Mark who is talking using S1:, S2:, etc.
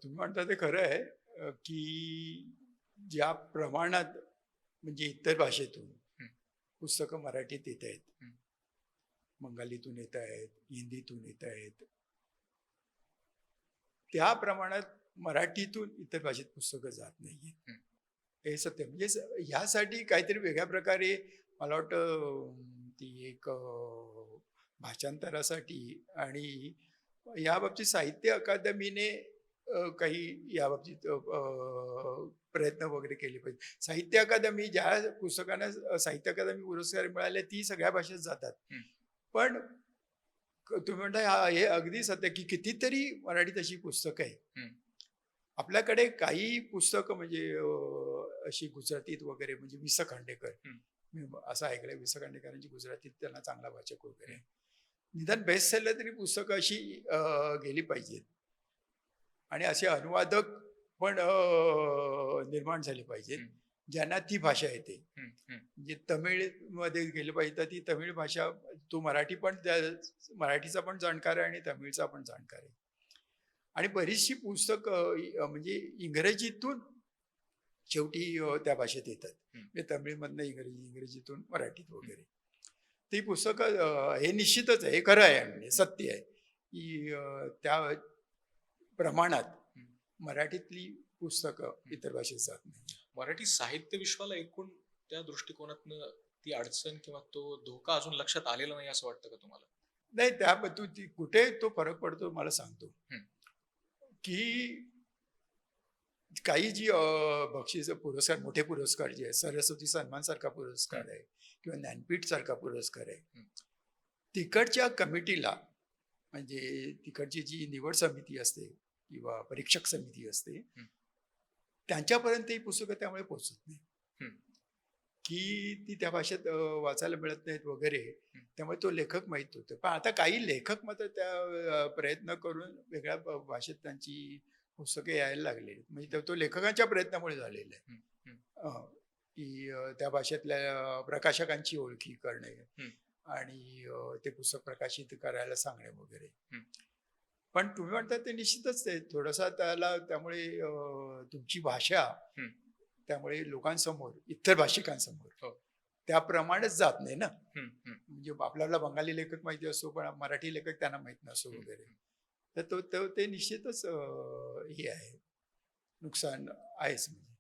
S1: तुम्ही म्हणता ते खरं आहे, की ज्या प्रमाणात म्हणजे इतर भाषेतून
S2: हं,
S1: पुस्तकं मराठीत येत आहेत,
S2: हं,
S1: बंगालीतून येत आहेत, हिंदीतून येत आहेत, त्या प्रमाणात मराठीतून इतर भाषेत पुस्तकं जात नाहीये.
S2: हं.
S1: हे सत्य म्हणजे ह्यासाठी काहीतरी वेगळ्या प्रकारे मला वाटतं ती एक भाषांतरासाठी आणि या बाबतीत साहित्य अकादमीने काही या बाबतीत प्रयत्न वगैरे केले पाहिजे. साहित्य अकादमी ज्या पुस्तकांना साहित्य अकादमी पुरस्कार मिळाले ती सगळ्या भाषेत जातात.
S2: हं,
S1: पण तुम्ही म्हणताय हे अगदी सत्य की कितीतरी मराठीत अशी पुस्तकं आहेत.
S2: हं,
S1: आपल्याकडे काही पुस्तकं म्हणजे अशी गुजरातीत वगैरे म्हणजे वि. स. खांडेकर.
S2: हं,
S1: मी असं ऐकलंय वि. स. खांडेकरांची गुजरातीत त्यांना चांगला वाचक वगैरे आहे. निदान बेस्ट सेलर तरी पुस्तकं अशी गेली पाहिजेत आणि असे अनुवादक पण निर्माण झाले पाहिजेत,
S2: हं,
S1: ज्यांना ती भाषा येते.
S2: हं, हं,
S1: म्हणजे तमिळमध्ये गेलं पाहिजे तर ती तमिळ भाषा तो मराठी पण मराठीचा पण जाणकार आहे आणि तमिळचा पण जाणकार आहे. आणि बरीचशी पुस्तकं म्हणजे इंग्रजीतून शेवटी त्या भाषेत येतात.
S2: हं,
S1: म्हणजे तमिळमधनं इंग्रजी, इंग्रजीतून मराठीत वगैरे. ती पुस्तकं हे निश्चितच आहे, हे खरं आहे आणि सत्य आहे, की त्या प्रमाणात
S2: हं,
S1: मराठीतली पुस्तकं
S2: हं.
S1: इतर भाषेत जात नाही.
S2: मराठी साहित्य विश्वाला एकूण त्या दृष्टिकोनातनं ती अडचण किंवा तो धोका अजून लक्षात आलेला नाही असं वाटतं का तुम्हाला?
S1: नाही त्याबद्दल कुठे तो फरक पडतो मला सांगतो,
S2: हं,
S1: की काही जी बक्षीस पुरस्कार मोठे पुरस्कार जे आहे सरस्वती सन्मान सारखा
S2: हं,
S1: पुरस्कार आहे किंवा ज्ञानपीठ सारखा पुरस्कार आहे,
S2: हं,
S1: तिकडच्या कमिटीला म्हणजे तिकडची जी निवड समिती असते किंवा परीक्षक समिती असते
S2: हं,
S1: त्यांच्यापर्यंत ही पुस्तकं त्यामुळे पोहोचत नाही,
S2: हं,
S1: की ती त्या भाषेत वाचायला मिळत नाहीत वगैरे.
S2: हं,
S1: त्यामुळे तो लेखक माहीत होतो. पण आता काही लेखक मात्र त्या प्रयत्न करून वेगळ्या भाषेत त्यांची पुस्तके यायला लागले. म्हणजे तो लेखकांच्या प्रयत्नामुळे झालेलं आहे.
S2: हं, हं,
S1: की त्या भाषेतल्या प्रकाशकांची ओळखी करणे
S2: हं,
S1: आणि ते पुस्तक प्रकाशित करायला सांगणे वगैरे.
S2: हं,
S1: पण तुम्ही म्हणता ते निश्चितच ते थोडंसं त्याला त्यामुळे तुमची भाषा
S2: हं,
S1: त्यामुळे लोकांसमोर, इतर भाषिकांसमोर
S2: हो.
S1: त्याप्रमाणेच जात नाही ना.
S2: हं, हं,
S1: म्हणजे आपल्याला बंगाली लेखक माहिती असतो, पण मराठी लेखक त्यांना माहीत नसतो
S2: हं,
S1: वगैरे.
S2: हं.
S1: तर ते निश्चितच हे आहे, नुकसान आहेच म्हणजे.